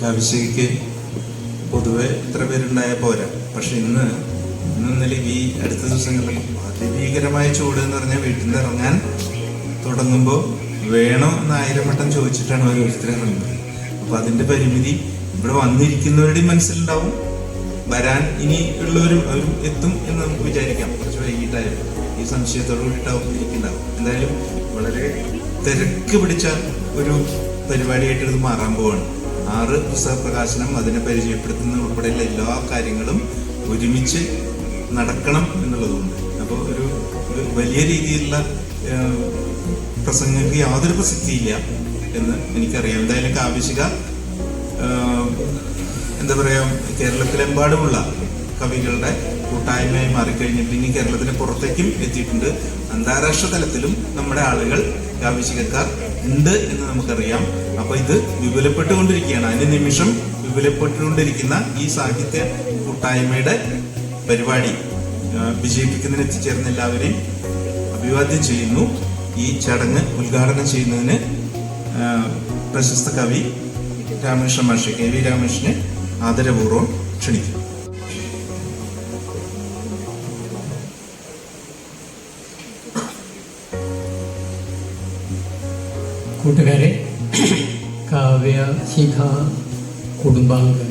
കാവിശ്ശേരിക്ക് പൊതുവെ ഇത്ര പേരുണ്ടായ പോരാ. പക്ഷെ ഇന്നലെ ഈ അടുത്ത ദിവസങ്ങളിൽ അതിഭീകരമായ ചൂട് എന്ന് പറഞ്ഞാൽ വീട്ടിൽ നിന്ന് ഇറങ്ങാൻ തുടങ്ങുമ്പോൾ വേണോ എന്ന് 1000 വട്ടം ചോദിച്ചിട്ടാണ് ഓരോരുത്തരും ഇറങ്ങുന്നത്. അപ്പൊ അതിന്റെ പരിമിതി ഇവിടെ വന്നിരിക്കുന്നവരുടെയും മനസ്സിലുണ്ടാവും, വരാൻ ഇനി ഉള്ളവരും അവരും എത്തും എന്ന് നമുക്ക് വിചാരിക്കാം. കുറച്ച് വൈകിട്ടായാലും ഈ സംശയത്തോടു കൂടിയിട്ടാവും ഇരിക്കുന്നുണ്ടാവും. എന്തായാലും വളരെ തിരക്ക് പിടിച്ച ഒരു പരിപാടിയായിട്ട് ഇത് മാറാൻ പോവാണ്. 6 പുസ്തക പ്രകാശനം, അതിനെ പരിചയപ്പെടുത്തുന്ന ഉൾപ്പെടെയുള്ള എല്ലാ കാര്യങ്ങളും ഒരുമിച്ച് നടക്കണം എന്നുള്ളതുകൊണ്ട് അപ്പോൾ ഒരു വലിയ രീതിയിലുള്ള പ്രസംഗങ്ങൾക്ക് യാതൊരു പ്രസക്തിയില്ല എന്ന് എനിക്കറിയാം. എന്തായാലും കാവ്യശിക എന്താ പറയാ, കേരളത്തിലെമ്പാടുമുള്ള കവികളുടെ കൂട്ടായ്മയായി മാറിക്കഴിഞ്ഞിട്ട് ഇനി കേരളത്തിന് പുറത്തേക്കും എത്തിയിട്ടുണ്ട്. അന്താരാഷ്ട്ര തലത്തിലും നമ്മുടെ ആളുകൾ കാവ്യശികക്കാർ ഉണ്ട് എന്ന് നമുക്കറിയാം. അപ്പൊ ഇത് വിപുലപ്പെട്ടുകൊണ്ടിരിക്കുകയാണ്. അനുനിമിഷം വിപുലപ്പെട്ടുകൊണ്ടിരിക്കുന്ന ഈ സാഹിത്യ കൂട്ടായ്മയുടെ പരിപാടി വിജയിപ്പിക്കുന്നതിന് എത്തിച്ചേർന്ന എല്ലാവരെയും അഭിവാദ്യം ചെയ്യുന്നു. ഈ ചടങ്ങ് ഉദ്ഘാടനം ചെയ്യുന്നതിന് പ്രശസ്ത കവി രാമകൃഷ്ണ മാഷ്, KV രാമകൃഷ്ണനെ ആദരപൂർവ്വം ക്ഷണിക്കുന്നു. കൂട്ടുകാരെ, കാവ്യശിഖ കുടുംബാംഗങ്ങൾ,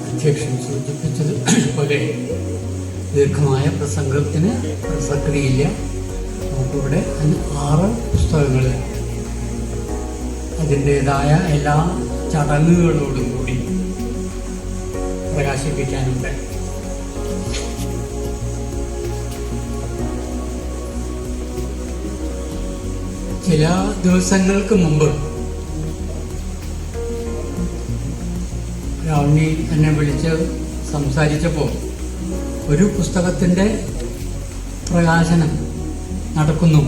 അധ്യക്ഷൻ സൂചിപ്പിച്ചത് പോലെ ദീർഘമായ പ്രസംഗത്തിന് പ്രസക്തിയില്ല. നമുക്കിവിടെ 6 പുസ്തകങ്ങൾ അതിൻ്റെതായ എല്ലാ ചടങ്ങുകളോടും കൂടി പ്രകാശിപ്പിക്കാനുണ്ട്. ചില ദിവസങ്ങൾക്ക് മുമ്പ് രാവണി എന്നെ വിളിച്ച് സംസാരിച്ചപ്പോൾ ഒരു പുസ്തകത്തിൻ്റെ പ്രകാശനം നടക്കുന്നു,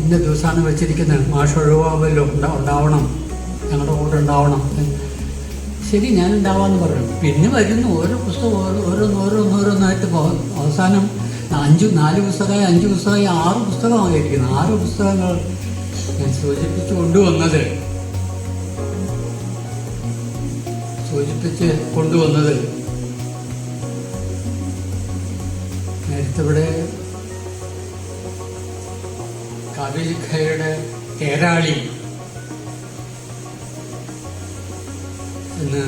ഇന്ന ദിവസമാണ് വെച്ചിരിക്കുന്നത്, മാഷ് ഒഴിവാവല്ലോ, ഉണ്ടാവണം, ഞങ്ങളുടെ കൂടെ ഉണ്ടാവണം. ശരി, ഞാൻ ഉണ്ടാവാമെന്ന് പറഞ്ഞു. പിന്നെ വരുന്നു ഓരോ പുസ്തകം ഓരോന്നോരോന്നായിട്ട് അവസാനം 4 പുസ്തകമായി 5 പുസ്തകമായി 6 പുസ്തകമായിരിക്കുന്നു. 6 പുസ്തകങ്ങൾ ഞാൻ സൂചിപ്പിച്ച് കൊണ്ടുവന്നത് നേരത്തെ ഇവിടെ കാവ്യശിഖയുടെ തേരാളി എന്ന്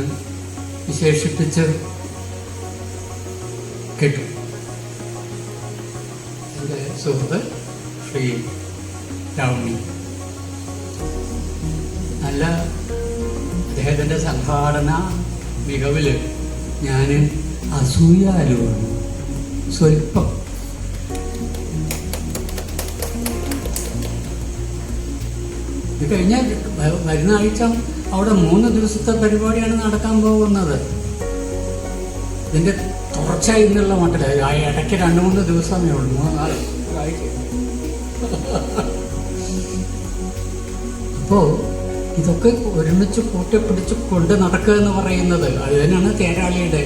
വിശേഷിപ്പിച്ച് കേട്ടു. എൻ്റെ സുഹൃത്ത് ശ്രീ രാവണി നല്ല അദ്ദേഹത്തിൻ്റെ സംഘാടന മികവിൽ ഞാൻ അസൂയാലുവാണ് സ്വല്പം. ഇത് കഴിഞ്ഞാൽ വരുന്ന ആഴ്ച അവിടെ 3 ദിവസത്തെ പരിപാടിയാണ് നടക്കാൻ പോകുന്നത്. ഇതിൻ്റെ തുടർച്ച ഇന്നുള്ള മട്ടില്ല. ഇടയ്ക്ക് 2-3 ദിവസമേ ഉള്ളൂ, 3-4 ആഴ്ച. അപ്പോൾ ഇതൊക്കെ ഒരുമിച്ച് കൂട്ടിപ്പിടിച്ച് കൊണ്ട് നടക്കുക എന്ന് പറയുന്നത് അത് തന്നെയാണ് തേരാളിയുടെ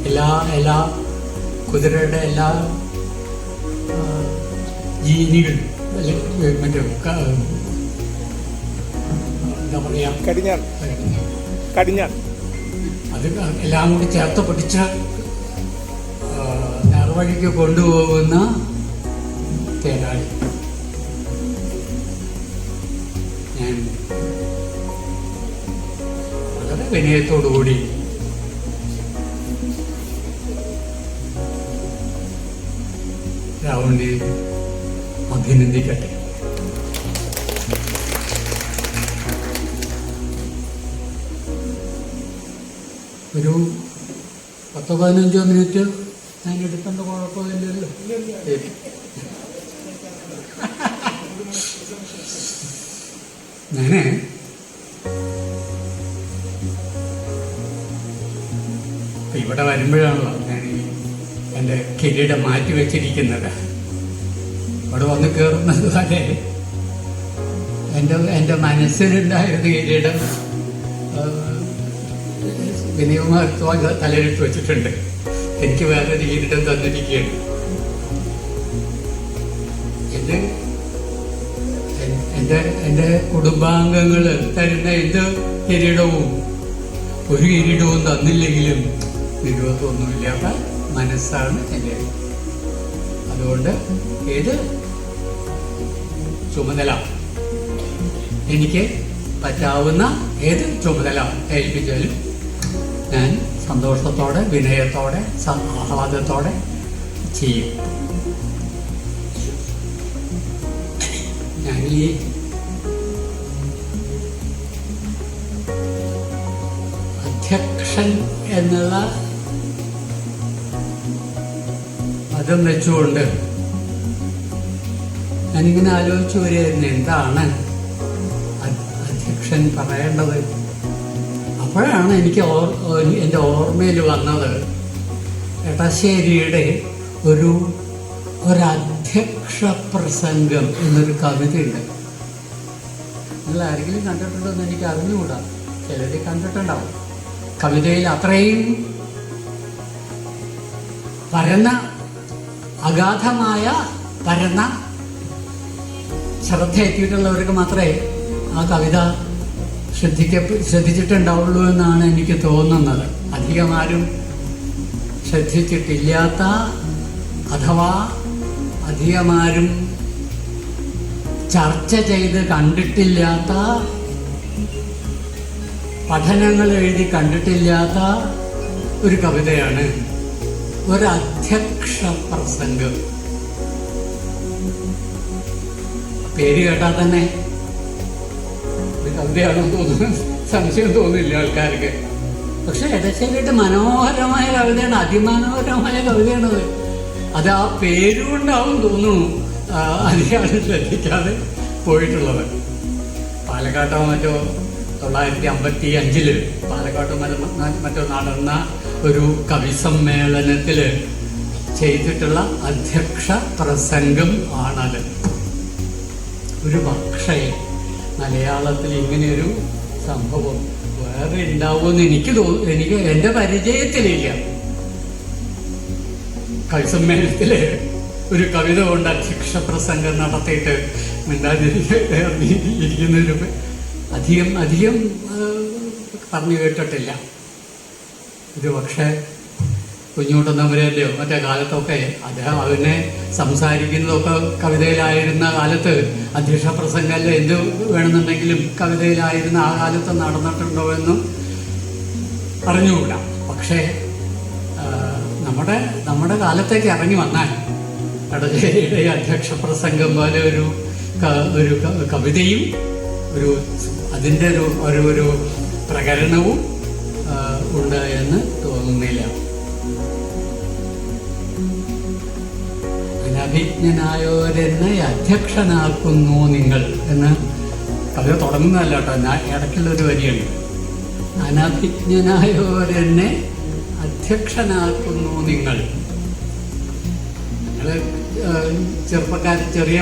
എല്ലാ കുതിരയുടെ എല്ലാ ജീനികൾ, മറ്റേ എന്താ പറയാ, കടിഞ്ഞാൺ, അത് എല്ലാം കൂടി ചേർത്ത് പിടിച്ച് നേർവഴിക്ക് കൊണ്ടുപോകുന്ന തേരാളി. ഞാൻ വളരെ വിനയത്തോടുകൂടി രാവണനെ അഭിനന്ദിക്കട്ടെ. ഒരു 10-15 മിനിറ്റ് ഞാൻ എടുക്കേണ്ട കുഴപ്പമില്ലല്ലോ. ഞാന് ഇവിടെ വരുമ്പോഴാണല്ലോ ഞാൻ എൻ്റെ കിരീടം മാറ്റി വെച്ചിരിക്കുന്നത്. ഇവിടെ വന്ന് കയറുന്നത് വരെ എൻ്റെ മനസ്സിലുണ്ടായിരുന്ന കിരീടം വിനയകുമാർ തലയിലിട്ട് വെച്ചിട്ടുണ്ട്. എനിക്ക് വേറൊരു കിരീടം തന്നിരിക്കുകയാണ്. ഇത് എൻ്റെ കുടുംബാംഗങ്ങൾ തരുന്ന എന്ത് കിരീടവും ഒരു കിരീടവും തന്നില്ലെങ്കിലും വിരോധമൊന്നുമില്ലാത്ത മനസ്സാണ് എൻ്റെ. അതുകൊണ്ട് ഏത് ചുമതല എനിക്ക് പറ്റാവുന്ന ഏത് ചുമതല ഏൽപ്പിച്ചാലും ഞാൻ സന്തോഷത്തോടെ, വിനയത്തോടെ, ആഹ്ലാദത്തോടെ ചെയ്യും. ഞാൻ ഈ അധ്യക്ഷൻ എന്നുള്ള പദം വെച്ചുകൊണ്ട് ഞാനിങ്ങനെ ആലോചിച്ചു വരികയായിരുന്നു, എന്താണ് അധ്യക്ഷൻ പറയേണ്ടത്. അപ്പോഴാണ് എനിക്ക് എൻ്റെ ഓർമ്മയിൽ വന്നത് എടശ്ശേരിയുടെ ഒരധ്യക്ഷ പ്രസംഗം എന്നൊരു കവിതയുണ്ട്. നിങ്ങൾ ആരെങ്കിലും കണ്ടിട്ടുണ്ടോ എന്ന് എനിക്ക് അറിഞ്ഞുകൂടാ, ചിലർ കണ്ടിട്ടുണ്ടാവും. കവിതയിൽ അത്രയും പരന്ന, അഗാധമായ പരന്ന ശ്രദ്ധ എത്തിയിട്ടുള്ളവർക്ക് മാത്രമേ ആ കവിത ശ്രദ്ധിച്ചിട്ടുണ്ടാവുള്ളൂ എന്നാണ് എനിക്ക് തോന്നുന്നത്. അധികമാരും ശ്രദ്ധിച്ചിട്ടില്ലാത്ത, അഥവാ അധികമാരും ചർച്ച ചെയ്ത് കണ്ടിട്ടില്ലാത്ത, പഠനങ്ങൾ എഴുതി കണ്ടിട്ടില്ലാത്ത ഒരു കവിതയാണ് ഒരധ്യക്ഷ പ്രസംഗം. പേര് കേട്ടാൽ തന്നെ ഒരു കവിതയാണെന്ന് തോന്നുന്നു, സംശയം തോന്നില്ല ആൾക്കാർക്ക്. പക്ഷെ എടശ്ശേരിയുടെ മനോഹരമായ കവിതയാണ്, അതിമനോഹരമായ കവിതയാണത്. അത് ആ പേരുകൊണ്ടാവും തോന്നുന്നു അധികം ശ്രദ്ധിക്കാതെ പോയിട്ടുള്ളത്. പാലക്കാട്ടോ മറ്റോ 1955 പാലക്കാട്ടോ മറ്റോ നടന്ന ഒരു കവി സമ്മേളനത്തിൽ ചെയ്തിട്ടുള്ള അധ്യക്ഷ പ്രസംഗം ആണത്. ഒരു പക്ഷേ മലയാളത്തിൽ ഇങ്ങനെയൊരു സംഭവം വേറെ ഉണ്ടാവുമെന്ന് എനിക്ക് എൻ്റെ പരിചയത്തിലില്ല. കവിസമ്മേളനത്തില് ഒരു കവിത കൊണ്ട് അധ്യക്ഷ പ്രസംഗം നടത്തിയിട്ട് മിണ്ടാതിരിക്കുന്നൊരു അധികം പറഞ്ഞു കേട്ടിട്ടില്ല. ഒരു പക്ഷേ കുഞ്ഞുകുട്ടൻ തമ്പുരാന്റെയോ മറ്റേ കാലത്തൊക്കെ അദ്ദേഹം അതിനെ സംസാരിക്കുന്നതൊക്കെ കവിതയിലായിരുന്ന കാലത്ത്, അധ്യക്ഷ പ്രസംഗമല്ല എന്ത് വേണമെന്നുണ്ടെങ്കിലും കവിതയിലായിരുന്ന ആ കാലത്ത് നടന്നിട്ടുണ്ടോ എന്നും അറിഞ്ഞുകൂടാ. പക്ഷേ നമ്മുടെ കാലത്തേക്ക് ഇറങ്ങി വന്നാൽ എടശ്ശേരിയുടെ അധ്യക്ഷ പ്രസംഗം പോലെ ഒരു കവിതയും അതിൻ്റെ ഒരു പ്രകരണവും ഉണ്ട് എന്ന് തോന്നുന്നില്ല. അനഭിജ്ഞനായോരെന്നെ അധ്യക്ഷനാക്കുന്നു നിങ്ങൾ എന്ന് കവിത തുടങ്ങുന്നതല്ല കേട്ടോ, ഇടയ്ക്കുള്ളൊരു വരിയാണ്. അനഭിജ്ഞനായോരെന്നെ അധ്യക്ഷനാക്കുന്നു നിങ്ങൾ. നിങ്ങൾ ചെറുപ്പക്കാർ ചെറിയ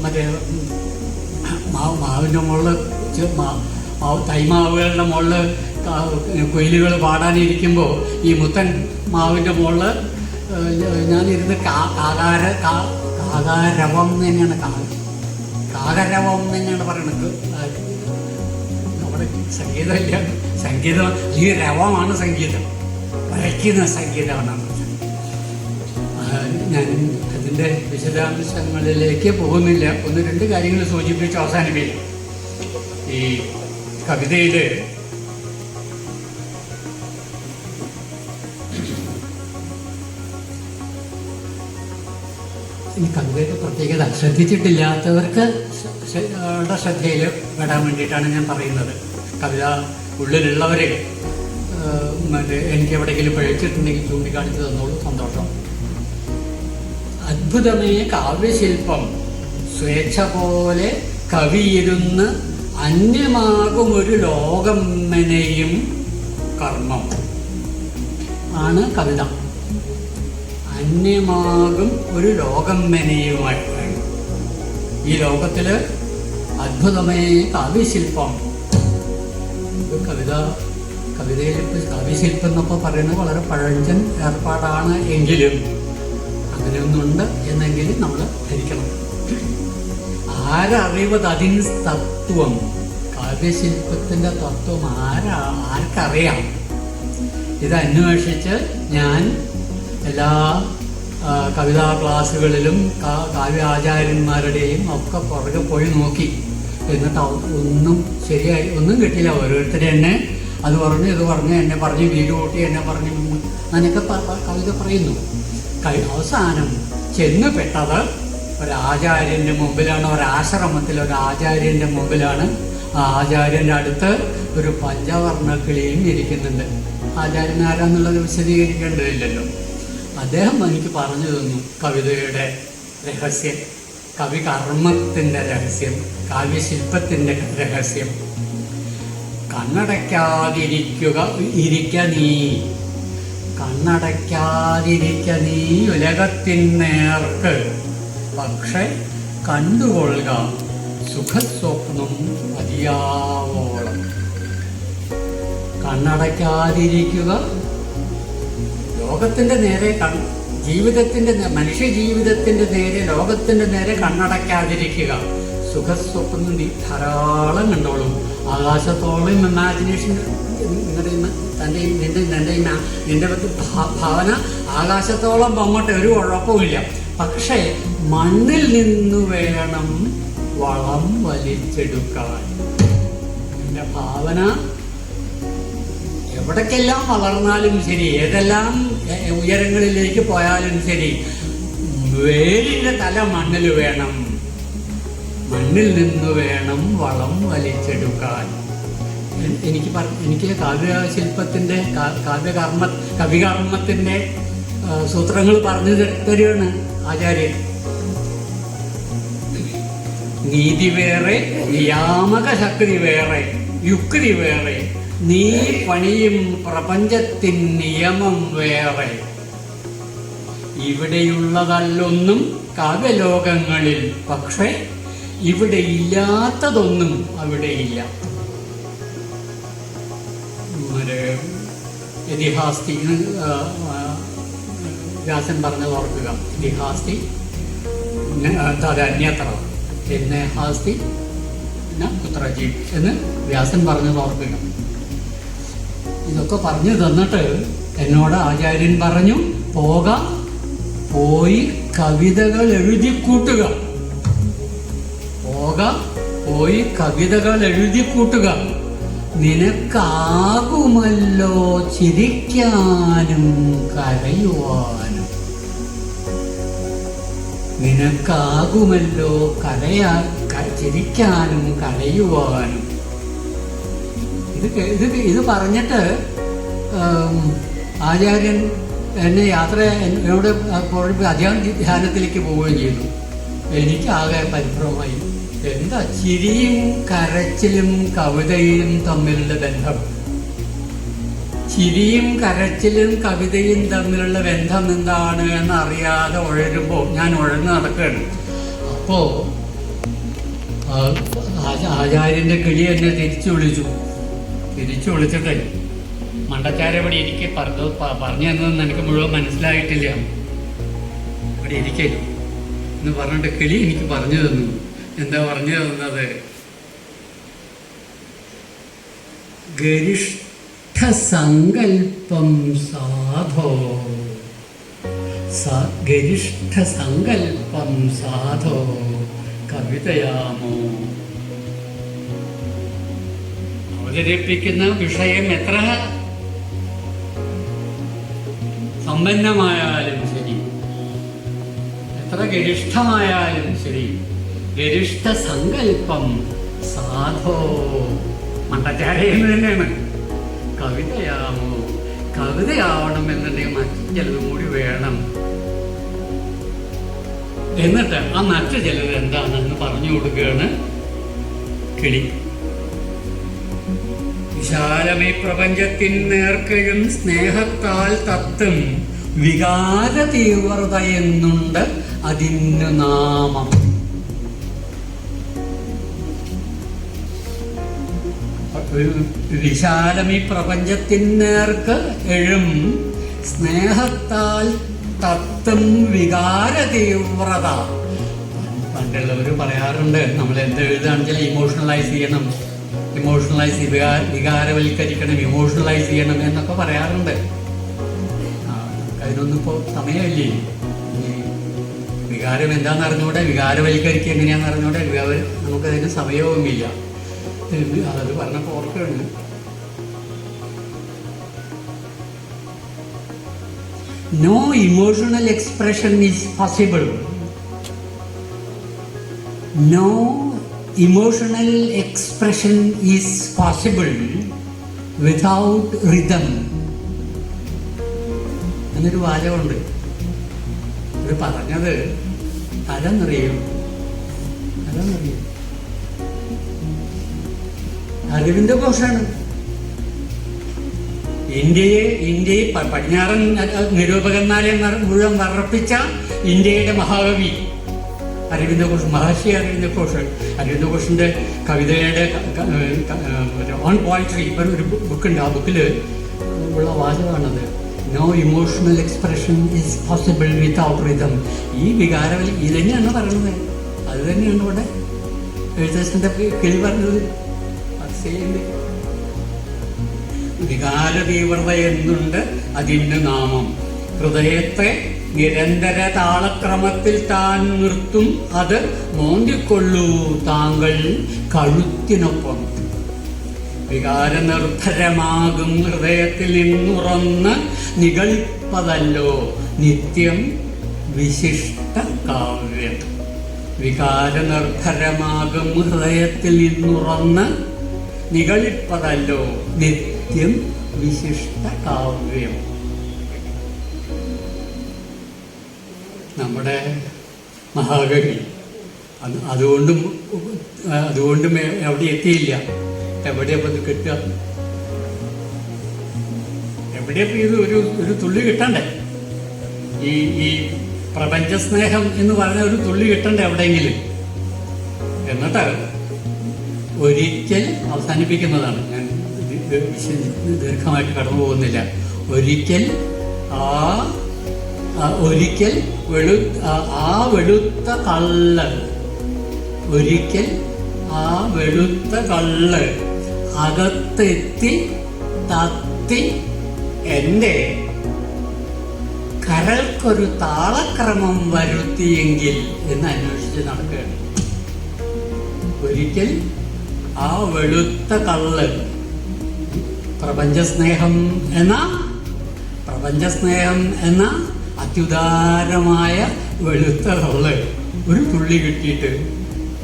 മറ്റേ മാവിൻ്റെ മുകളിൽ തൈമാവുകളുടെ മുകളിൽ കുയിലുകൾ പാടാനിരിക്കുമ്പോൾ ഈ മുത്തൻ മാവിൻ്റെ മുകളിൽ ഞാനിരുന്ന് കാകാരവം തന്നെയാണ് കാകരവം തന്നെയാണ് പറയുന്നത്. നമ്മുടെ സംഗീതമില്ല, സംഗീതം ഈ രവമാണ് സംഗീതം, വരയ്ക്കുന്ന സംഗീതമാണ്. ഞാൻ അതിൻ്റെ വിശദാംശങ്ങളിലേക്ക് പോകുന്നില്ല. 1-2 കാര്യങ്ങൾ സൂചിപ്പിച്ച് അവസാനിപ്പിക്കും. ഈ കവിതയിൽ ഈ കവിതയുടെ പ്രത്യേകത ശ്രദ്ധിച്ചിട്ടില്ലാത്തവർക്ക് ശ്രദ്ധയിൽ പെടാൻ വേണ്ടിയിട്ടാണ് ഞാൻ പറയുന്നത്. കവിത ഉള്ളിലുള്ളവരെ എനിക്ക് എവിടെയെങ്കിലും പഴിച്ചിട്ടുണ്ടെങ്കിൽ ചൂണ്ടിക്കാണിച്ചു തന്നോളൂ, സന്തോഷം. അദ്ഭുതമേ കാവ്യശില്പം, സ്വേച്ഛ പോലെ കവിയിരുന്ന് അന്യമാകും ഒരു ലോകം മെനയും കർമ്മം ആണ് കവിത. അന്യമാകും ഒരു ലോകം മെനയുമായിട്ടാണ് ഈ ലോകത്തില് അദ്ഭുതമേ കാവ്യശില്പം. കവിതയിൽ കാവ്യശില്പം എന്നൊക്കെ പറയുന്നത് വളരെ പഴഞ്ചൻ ഏർപ്പാടാണ്. എങ്കിലും അങ്ങനെയൊന്നുണ്ട് എന്നെങ്കിലും നമ്മൾ ധരിക്കണം. ആരറിവത് അതിന് തത്വം, കാവ്യശില്പത്തിൻ്റെ തത്വം ആർക്കറിയാം? ഇത് അന്വേഷിച്ച് ഞാൻ എല്ലാ കവിതാ ക്ലാസ്സുകളിലും കാവ്യാചാര്യന്മാരുടെയും ഒക്കെ പുറകെ പോയി നോക്കി. എന്നിട്ട് ഒന്നും ശരിയായി ഒന്നും കിട്ടിയില്ല. ഓരോരുത്തരും എന്നെ അത് പറഞ്ഞു ഇത് പറഞ്ഞു, എന്നെ പറഞ്ഞ് വീട് കൂട്ടി, എന്നെ പറഞ്ഞു അങ്ങനെയൊക്കെ കവിത പറയുന്നു. അവസാനം ചെന്ന് പെട്ടത് ഒരാചാര്യൻ്റെ മുമ്പിലാണ്, ഒരാശ്രമത്തിൽ ഒരാചാര്യൻ്റെ മുമ്പിലാണ്. ആ ആചാര്യൻ്റെ അടുത്ത് ഒരു പഞ്ചവർണ്ണ കിളിയും ഇരിക്കുന്നുണ്ട്. ആചാര്യൻ ആരാന്നുള്ളത് വിശദീകരിക്കേണ്ടതില്ലല്ലോ. അദ്ദേഹം എനിക്ക് പറഞ്ഞു തന്നു കവിതയുടെ രഹസ്യം, കവികർമ്മത്തിൻ്റെ രഹസ്യം, കാവ്യശില്പത്തിൻ്റെ രഹസ്യം. ഇരിക്ക നീ ഉലകത്തിന്നേർക്ക്, പക്ഷെ കണ്ടുകൊള്ളുക സുഖസ്വപ്നം മതിയാവോളം. കണ്ണടയ്ക്കാതിരിക്കുക, ലോകത്തിൻ്റെ നേരെ മനുഷ്യ ജീവിതത്തിൻ്റെ നേരെ, ലോകത്തിൻ്റെ നേരെ കണ്ണടയ്ക്കാതിരിക്കുക. സുഖസ്വപ്നം ധാരാളം കണ്ടോളും. ആകാശത്തോളം ഇമാജിനേഷൻ, നിന്റെ ഭാവന ആകാശത്തോളം പൊങ്ങട്ടെ, ഒരു കുഴപ്പമില്ല. പക്ഷേ മണ്ണിൽ നിന്ന് വേണം വളം വലിച്ചെടുക്കാൻ. നിന്റെ ഭാവന എവിടേക്കെല്ലാം വളർന്നാലും ശരി, ഏതെല്ലാം ഉയരങ്ങളിലേക്ക് പോയാലും ശരി, വേരിൻ്റെ തല മണ്ണിൽ വേണം. മണ്ണിൽ നിന്ന് വേണം വളം വലിച്ചെടുക്കാൻ. എനിക്ക് കാവ്യശില്പത്തിൻ്റെ കവികർമ്മത്തിൻ്റെ സൂത്രങ്ങൾ പറഞ്ഞു തരികയാണ് ആചാര്യൻ. നീതി വേറെ, നിയാമക ശക്തി വേറെ, യുക്തി വേറെ, നീ പണിയും പ്രപഞ്ചത്തിൻ നിയമം വേറെ. ഇവിടെയുള്ളതല്ലൊന്നും കാവ്യലോകങ്ങളിൽ, പക്ഷേ ഇവിടെ ഇല്ലാത്തതൊന്നും അവിടെയില്ല. ഇതിഹാസ്തി വ്യാസൻ പറഞ്ഞത് ഓർക്കുക. ഇതിഹാസ്തി അന്യത്ര എന്നെ ഹാസ്തി കുത്രജീ എന്ന് വ്യാസൻ പറഞ്ഞത് ഓർക്കുക. ഇതൊക്കെ പറഞ്ഞു തന്നിട്ട് എന്നോട് ആചാര്യൻ പറഞ്ഞു, പോയി കവിതകൾ എഴുതിക്കൂട്ടുക. പോയി കവിതകൾ എഴുതിക്കൂട്ടുക. നിനക്കാകുമല്ലോ ചിരിക്കാനും കരയുവാനും. നിനക്കാകുമല്ലോ ചിരിക്കാനും കരയുവാനും. ഇത് പറഞ്ഞിട്ട് ആചാര്യൻ എന്നെ എന്നോട് ധ്യാനത്തിലേക്ക് പോവുകയും ചെയ്തു. എനിക്കാകെ പരിഭ്രമമായി. എന്താ ചിരിയും കരച്ചിലും കവിതയും തമ്മിലുള്ള ബന്ധം? ചിരിയും കരച്ചിലും കവിതയും തമ്മിലുള്ള ബന്ധം എന്താണ് എന്നറിയാതെ ഉഴരുമ്പോൾ ഞാൻ ഉഴന്ന് നടക്കുകയാണ്. അപ്പോൾ ആചാര്യൻ്റെ കിളി എന്നെ തിരിച്ചു വിളിച്ചിട്ട് മണ്ടച്ചാരപടി എനിക്ക് പറഞ്ഞു തന്നതെന്ന് എനിക്ക് മുഴുവൻ മനസ്സിലായിട്ടില്ല, അവിടെ ഇരിക്കല്ലോ എന്ന് പറഞ്ഞിട്ട് കിളി എനിക്ക് പറഞ്ഞു തന്നു. എന്താ പറഞ്ഞു തന്നത്? ഗരിഷ്ഠസങ്കൽപ്പം സാധോ, ഗരിഷ്ഠസങ്കൽപ്പം സാധോ കവിതയാമോ. അവതരിപ്പിക്കുന്ന വിഷയം എത്ര സമ്പന്നമായാലും ശരി, എത്ര ഗരിഷ്ഠമായാലും ശരി, ഗരിഷ്ഠ സങ്കല്പം സാധോ മണ്ടച്ചാരയെന്ന് തന്നെയാണ്. കവിതയാമോ, കവിതയാവണം എന്നുണ്ടെങ്കിൽ മറ്റു ചിലതും കൂടി വേണം. എന്നിട്ട് ആ മറ്റു ചിലത് എന്താണെന്ന് പറഞ്ഞു കൊടുക്കുകയാണ് കിളി. വിശാലമേ പ്രപഞ്ചത്തിൻ നേർക്കയും സ്നേഹത്താൽ തത്തും വികാര തീവ്രത എന്നുണ്ട് അതിന് നാമം. വിശാലമീ പ്രപഞ്ചത്തിൻ നേർക്ക് എഴും സ്നേഹത്താൽ തത്വം വികാര തീവ്രത. പണ്ടുള്ളവർ പറയാറുണ്ട്, നമ്മൾ എന്ത് എഴുതുകയാണെങ്കിലും ഇമോഷണലൈസ് ചെയ്യണം, വികാരവൽക്കരിക്കണം, ഇമോഷണലൈസ് ചെയ്യണം എന്നൊക്കെ പറയാറുണ്ട്. അതിനൊന്നും ഇപ്പോൾ സമയമില്ലേ. ഈ വികാരം എന്താണെന്ന് അറിഞ്ഞൂടെ, വികാരവൽക്കരിക്കുക എങ്ങനെയാണെന്ന് അറിഞ്ഞൂടെ, നമുക്കതിന് സമയവുമില്ല. അത് പറഞ്ഞപ്പോൾ ഓർക്കുകയാണ്. No emotional expression is possible. No emotional expression is possible without rhythm. എന്നൊരു വാചകമുണ്ട്. ഒരു പറഞ്ഞത് അതെന്നറിയും അരവിന്ദ ഘോഷാണ്. ഇന്ത്യയെ പടിഞ്ഞാറൻ നിരൂപകന്മാരെ മുഴുവൻ വർപ്പിച്ച ഇന്ത്യയുടെ മഹാകവി അരവിന്ദ ഘോഷ്, മഹർഷി അരവിന്ദ ഘോഷ്. അരവിന്ദ ഘോഷിന്റെ കവിതയുടെ ഓൺ പോയിട്രി ഒരു ബുക്കുണ്ട്. ആ ബുക്കിൽ ഉള്ള വാചകമാണത്. No emotional expression is possible without rhythm. ഈ വികാരവലി ഇത് തന്നെയാണ് പറയുന്നത്. അത് തന്നെയാണ് ഇവിടെ എഴുത്തച്ഛൻ്റെ കിളി പറഞ്ഞത്. വികാര തീവ്രത എന്നുണ്ട് അതിൻ്റെ നാമം. ഹൃദയത്തെ നിരന്തര താളക്രമത്തിൽ താൻ നിർത്തും, അത് മോന്തിക്കൊള്ളൂ താങ്കൾ കഴുത്തിനൊപ്പം. വികാരനിർഭരമാകും ഹൃദയത്തിൽ നിന്നുറന്ന് നിഗളിപ്പതല്ലോ നിത്യം വിശിഷ്ട കാവ്യം. വികാരനിർഭരമാകും ഹൃദയത്തിൽ നിന്നുറന്ന് നിഗളിപ്പതല്ലോ നിത്യം വിശിഷ്ട കാവ്യം. നമ്മുടെ മഹാകവി അതുകൊണ്ടും എവിടെ എത്തിയില്ല. എവിടെയപ്പോൾ ഇത് കിട്ടുക? എവിടെയപ്പോൾ ഇത് ഒരു തുള്ളി കിട്ടണ്ടേ? ഈ പ്രപഞ്ച സ്നേഹം എന്ന് പറഞ്ഞ ഒരു തുള്ളി കിട്ടണ്ടേ എവിടെയെങ്കിലും? എന്നിട്ട് ഒരിക്കൽ അവസാനിപ്പിക്കുന്നതാണ്. ഞാൻ ദീർഘമായിട്ട് കടന്നു പോകുന്നില്ല. ഒരിക്കൽ വെളുത്ത കള്ള് അകത്തെത്തി തത്തി എൻ്റെ കരൾക്കൊരു താളക്രമം വരുത്തിയെങ്കിൽ എന്ന് അന്വേഷിച്ച് നടക്കുകയാണ്. ഒരിക്കൽ ആ വെളുത്ത കള്ള് പ്രപഞ്ചസ്നേഹം എന്ന അത്യുദാരമായ വെളുത്ത കള്ള് ഒരു തുള്ളി കിട്ടിയിട്ട്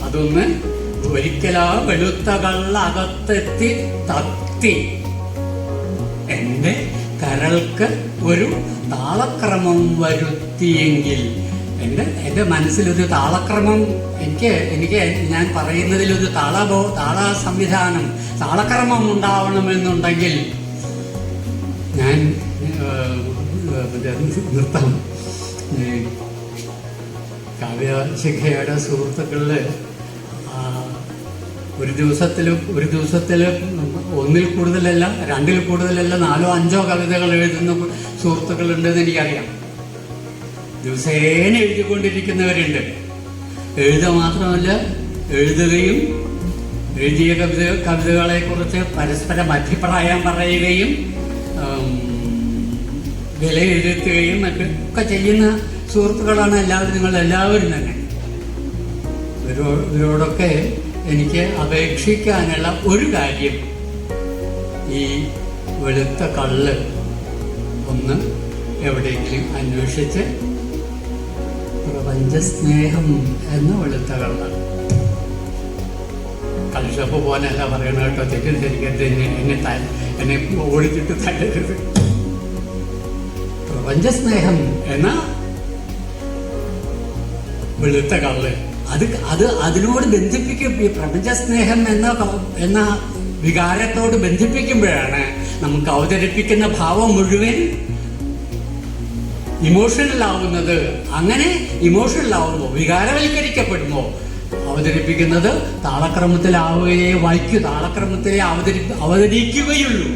അതൊന്ന് ഒരിക്കലാ വെളുത്ത കള്ള അകത്തെത്തി തത്തി എൻ്റെ കരൾക്ക് ഒരു താളക്രമം വരുത്തിയെങ്കിൽ. എൻ്റെ മനസ്സിലൊരു താളക്രമം, എനിക്ക് ഞാൻ പറയുന്നതിലൊരു താള സംവിധാനം, താളക്രമം ഉണ്ടാവണമെന്നുണ്ടെങ്കിൽ ഞാൻ നൃത്തം. കാവ്യശിഖയുടെ സുഹൃത്തുക്കളിൽ ഒരു ദിവസത്തിൽ ഒന്നിൽ കൂടുതലല്ല, രണ്ടിൽ കൂടുതലല്ല, 4 or 5 കവിതകൾ എഴുതുന്ന സുഹൃത്തുക്കളുണ്ടെന്ന് എനിക്കറിയാം. ദിവസേന എഴുതിക്കൊണ്ടിരിക്കുന്നവരുണ്ട്. എഴുതുക മാത്രമല്ല, എഴുതുകയും എഴുതിയ കവിതകളെ കുറിച്ച് പരസ്പരം അഭിപ്രായം പറയുകയും വിലയിരുത്തുകയും ഒക്കെ ചെയ്യുന്ന സുഹൃത്തുക്കളാണ് നിങ്ങളെല്ലാവരും തന്നെ. ഇവരോടൊക്കെ എനിക്ക് അപേക്ഷിക്കാനുള്ള ഒരു കാര്യം, ഈ വെളുത്ത കള്ള് ഒന്ന് എവിടെയെങ്കിലും അന്വേഷിച്ച് പ്രപഞ്ചസ്നേഹം എന്ന വെളുത്ത കള്ള്. കൽഷപ്പ് പോലെയല്ല പറയണ കേട്ടോ, തെറ്റിദ്ധരിക്കരുത്, എന്നെ ഓടിച്ചിട്ട് തല്ലരുത്. പ്രപഞ്ചസ്നേഹം എന്ന വെളുത്ത കള്ള് അതിനോട് ബന്ധിപ്പിക്കും. ഈ പ്രപഞ്ചസ്നേഹം എന്ന വികാരത്തോട് ബന്ധിപ്പിക്കുമ്പോഴാണ് നമുക്ക് അവതരിപ്പിക്കുന്ന ഭാവം മുഴുവൻ ഇമോഷണൽ ആവുന്നത്. അങ്ങനെ ഇമോഷണൽ ആവുമ്പോ, വികാരവൽക്കരിക്കപ്പെടുമ്പോ അവതരിപ്പിക്കുന്നത് താളക്രമത്തിലാവുകയെ താളക്രമത്തിലെ അവതരിക്കുകയുള്ളൂ.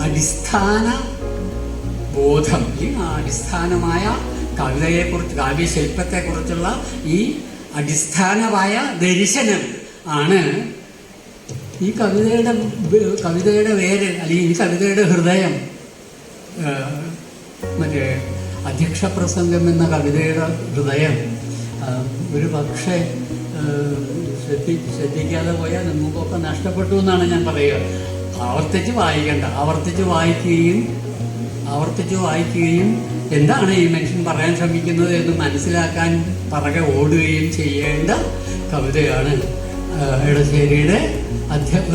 അടിസ്ഥാന ബോധം, ഈ അടിസ്ഥാനമായ കവിതയെക്കുറിച്ച്, കാവ്യശില്പത്തെക്കുറിച്ചുള്ള ഈ അടിസ്ഥാനമായ ദർശനം ആണ് ഈ കവിതയുടെ വേര്, അല്ലെങ്കിൽ ഈ കവിതയുടെ ഹൃദയം. മറ്റേ അധ്യക്ഷപ്രസംഗം എന്ന കവിതയുടെ ഹൃദയം ഒരു പക്ഷേ ശ്രദ്ധിക്കാതെ പോയാൽ നമുക്കൊക്കെ നഷ്ടപ്പെട്ടു എന്നാണ് ഞാൻ പറയുക. ആവർത്തിച്ച് വായിക്കേണ്ട, ആവർത്തിച്ച് വായിക്കുകയും എന്താണ് ഈ മനുഷ്യൻ പറയാൻ ശ്രമിക്കുന്നത് എന്ന് മനസ്സിലാക്കാൻ പറകെ ഓടുകയും ചെയ്യേണ്ട കവിതയാണ് എടശ്ശേരിയുടെ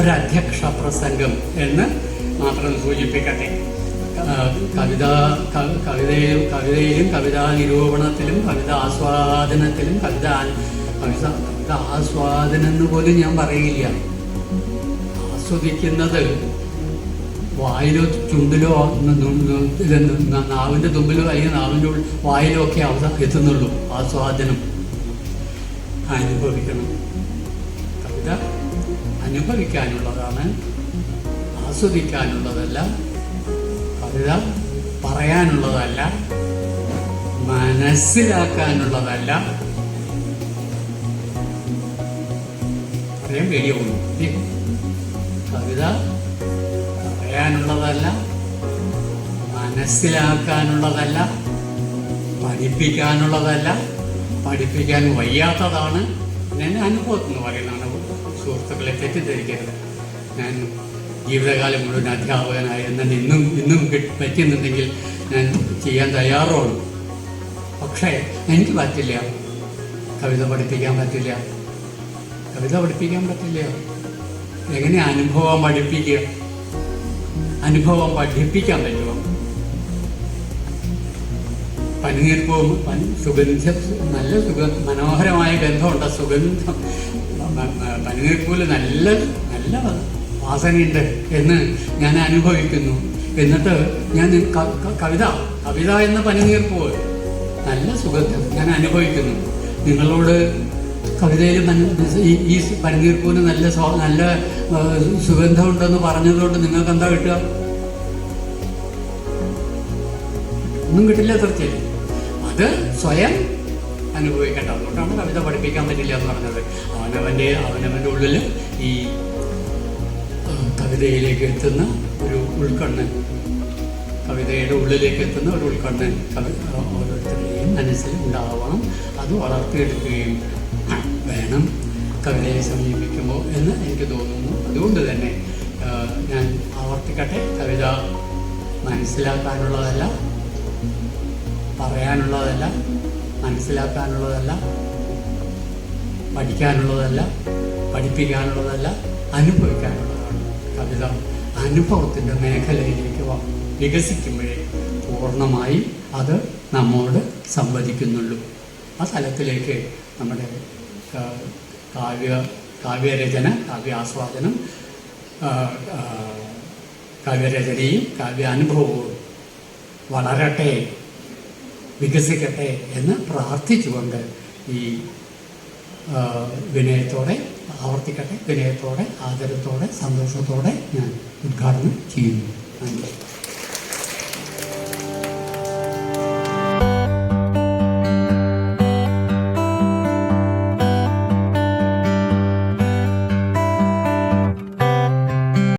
ഒരധ്യക്ഷ പ്രസംഗം എന്ന് മാത്രം സൂചിപ്പിക്കട്ടെ. കവിതയിലും കവിതാ നിരൂപണത്തിലും കവിതാ ആസ്വാദനത്തിലും കവിത ആസ്വാദനം എന്ന് പോലും ഞാൻ പറയില്ല. ആസ്വദിക്കുന്നത് വായിലോ ചുണ്ടിലോ നാവിൻ്റെ തുമ്പിലോ അല്ലെങ്കിൽ നാവിൻ്റെ വായിലോ ഒക്കെ എത്തുന്നുള്ളൂ. ആസ്വാദനം അനുഭവിക്കണം. കവിത അനുഭവിക്കാനുള്ളതാണ്, ആസ്വദിക്കാനുള്ളതല്ല. കവിത പറയാനുള്ളതല്ല, മനസ്സിലാക്കാനുള്ളതല്ല. പറയാൻ പേടിയാവുന്നു. കവിത പറയാനുള്ളതല്ല, മനസ്സിലാക്കാനുള്ളതല്ല, പഠിപ്പിക്കാനുള്ളതല്ല. പഠിപ്പിക്കാൻ വയ്യാത്തതാണ്. ഞാൻ അനുഭവത്തിൽ നിന്ന് പറയുന്നതാണ്. സുഹൃത്തുക്കളെ തെറ്റിദ്ധരിക്കരുത്. ഞാൻ ജീവിതകാലം മുഴുവൻ അധ്യാപകനായി എന്നാൽ ഇന്നും പറ്റുന്നുണ്ടെങ്കിൽ ഞാൻ ചെയ്യാൻ തയ്യാറുള്ളൂ. പക്ഷേ എനിക്ക് പറ്റില്ല. കവിത പഠിപ്പിക്കാൻ പറ്റില്ല. എങ്ങനെ അനുഭവം പഠിപ്പിക്കുക? അനുഭവം പഠിപ്പിക്കാൻ പറ്റുമോ? പനിനീർപ്പൂവും സുഗന്ധം, നല്ല മനോഹരമായ ഗന്ധമുണ്ട്. സുഗന്ധം പനിനീർപ്പൂവിൽ നല്ല വാസനയുണ്ട് എന്ന് ഞാൻ അനുഭവിക്കുന്നു. എന്നിട്ട് ഞാൻ കവിത എന്ന പനിനീർപ്പൂവ് നല്ല സുഗന്ധം ഞാൻ അനുഭവിക്കുന്നു. നിങ്ങളോട് കവിതയിൽ ഈ പനിനീർപ്പൂവിന് നല്ല സുഗന്ധമുണ്ടെന്ന് പറഞ്ഞതുകൊണ്ട് നിങ്ങൾക്ക് എന്താ കിട്ടുക? ഒന്നും കിട്ടില്ല. തീർച്ചയായും അത് സ്വയം അനുഭവിക്കേണ്ട. അതുകൊണ്ടാണ് കവിത പഠിപ്പിക്കാൻ പറ്റില്ല എന്ന് പറഞ്ഞത്. അവനവൻ്റെ ഉള്ളിൽ ഈ കവിതയിലേക്ക് എത്തുന്ന ഒരു ഉൾക്കണ്ണ്, കവിതയുടെ ഉള്ളിലേക്ക് എത്തുന്ന ഒരു ഉൾക്കണ്ണ് ഓരോരുത്തരുടെയും മനസ്സിൽ ഉണ്ടാവണം. അത് വളർത്തിയെടുക്കുകയും വേണം കവിതയെ സമീപിക്കുമ്പോൾ എന്ന് എനിക്ക് തോന്നുന്നു. അതുകൊണ്ട് തന്നെ ഞാൻ ആവർത്തിക്കട്ടെ, കവിത മനസ്സിലാക്കാനുള്ളതല്ല, പറയാനുള്ളതല്ല, മനസ്സിലാക്കാനുള്ളതല്ല, പഠിക്കാനുള്ളതല്ല, പഠിപ്പിക്കാനുള്ളതല്ല, അനുഭവിക്കാനുള്ളതാണ്. കവിത അനുഭവത്തിൻ്റെ മേഖലയിലേക്ക് വികസിക്കുമ്പോഴേ പൂർണ്ണമായി അത് നമ്മോട് സംവദിക്കുന്നുള്ളൂ. ആ തലത്തിലേക്ക് നമ്മുടെ കാവ്യരചന, കാവ്യാസ്വാദനം, കാവ്യരചനയും കാവ്യാനുഭവവും വളരട്ടെ, വികസിക്കട്ടെ എന്ന് പ്രാർത്ഥിച്ചുകൊണ്ട് ഈ വിനയത്തോടെ ആവർത്തിക്കട്ടെ, വിനയത്തോടെ, ആദരത്തോടെ, സന്തോഷത്തോടെ ഞാൻ ഉദ്ഘാടനം ചെയ്യുന്നു. നന്ദി.